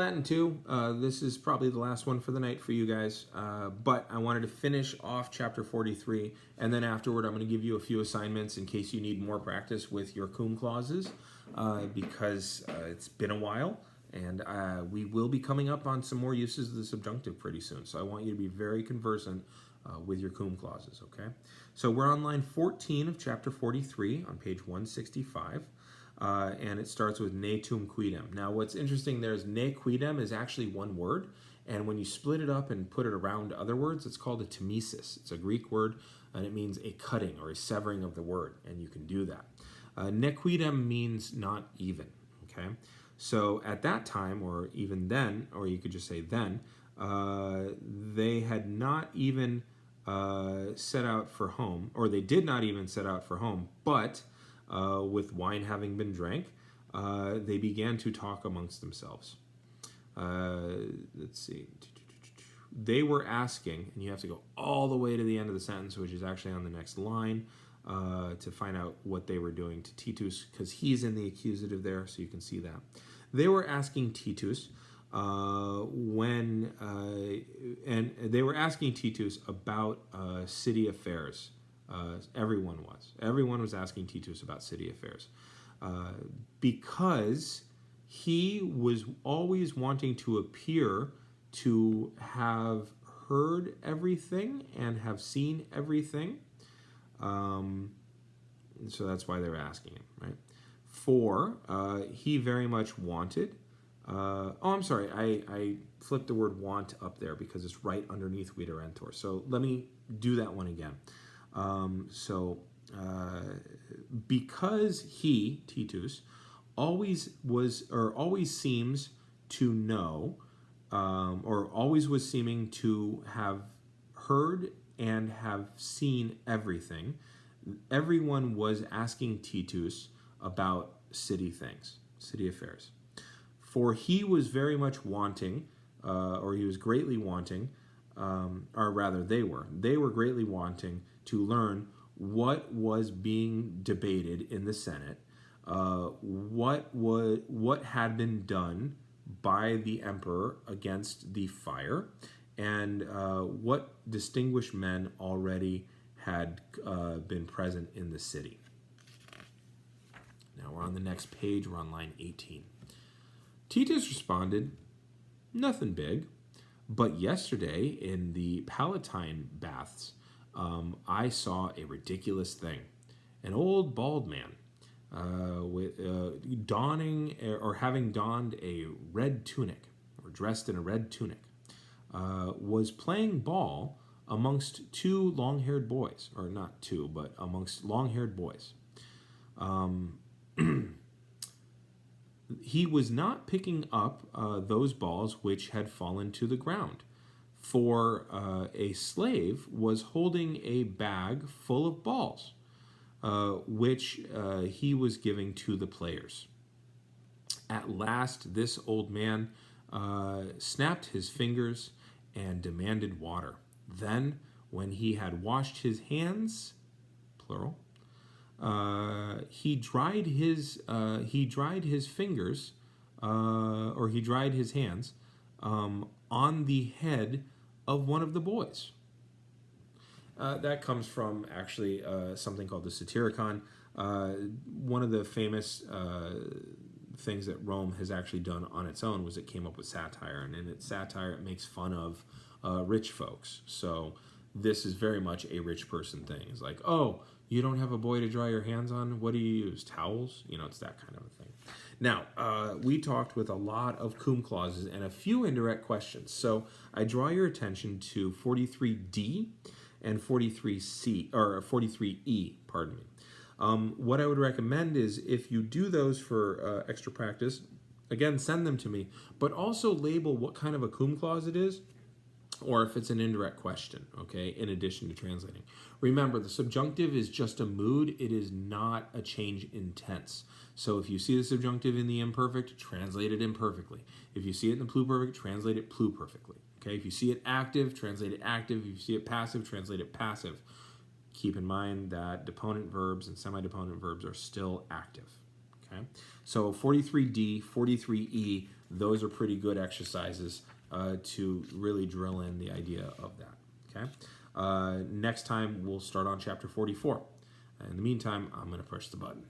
Latin 2. This is probably the last one for the night for you guys. But I wanted to finish off chapter 43. And then afterward, I'm going to give you a few assignments in case you need more practice with your cum clauses. Because it's been a while. And we will be coming up on some more uses of the subjunctive pretty soon. So I want you to be very conversant with your cum clauses, okay? So we're on line 14 of chapter 43 on page 165. And it starts with ne tum quidem. Now, what's interesting there is ne quidem is actually one word, and when you split it up and put it around other words, it's called a temesis. It's a Greek word, and it means a cutting or a severing of the word, and you can do that. Ne quidem means not even, okay? So at that time, or even then, or you could just say then, they had not even set out for home, or they did not even set out for home, but with wine having been drank, they began to talk amongst themselves. Let's see. They were asking, and you have to go all the way to the end of the sentence, which is actually on the next line, to find out what they were doing to Titus, because he's in the accusative there, so you can see that. They were asking Titus and they were asking Titus about city affairs. Everyone was asking Titus about city affairs because he was always wanting to appear to have heard everything and have seen everything. So that's why they were asking him, right? For he very much wanted. I'm sorry, I flipped the word want up there because it's right underneath viderentor. So let me do that one again. Because he, Titus, always seems to know, or always was seeming to have heard and have seen everything, everyone was asking Titus about city things, city affairs. For he was very much wanting, or he was greatly wanting, or rather they were greatly wanting to learn what was being debated in the Senate, what had been done by the emperor against the fire, and what distinguished men already had been present in the city. Now we're on the next page, we're on line 18. Titus responded, "Nothing big. But yesterday in the Palatine baths, I saw a ridiculous thing. An old bald man having donned a red tunic, or dressed in a red tunic, was playing ball amongst two long-haired boys, or not two, but amongst long-haired boys. He was not picking up those balls which had fallen to the ground, for a slave was holding a bag full of balls, which he was giving to the players. At last, this old man snapped his fingers and demanded water. Then, when he had washed his hands, plural, he dried his fingers, or he dried his hands on the head of one of the boys." That comes from actually something called the Satyricon. One of the famous things that Rome has actually done on its own was it came up with satire, and in its satire it makes fun of rich folks. So this is very much a rich person thing. It's like, oh, you don't have a boy to dry your hands on? What do you use? Towels? It's that kind of a thing. Now, we talked with a lot of cum clauses and a few indirect questions. So I draw your attention to 43D and 43C, or 43E, pardon me. What I would recommend is if you do those for extra practice, again, send them to me, but also label what kind of a cum clause it is, or if it's an indirect question, okay, in addition to translating. Remember, the subjunctive is just a mood. It is not a change in tense. So if you see the subjunctive in the imperfect, translate it imperfectly. If you see it in the pluperfect, translate it pluperfectly. Okay, if you see it active, translate it active. If you see it passive, translate it passive. Keep in mind that deponent verbs and semi-deponent verbs are still active. Okay, so 43D, 43E, those are pretty good exercises to really drill in the idea of that. Okay, next time we'll start on chapter 44. In the meantime, I'm going to push the button.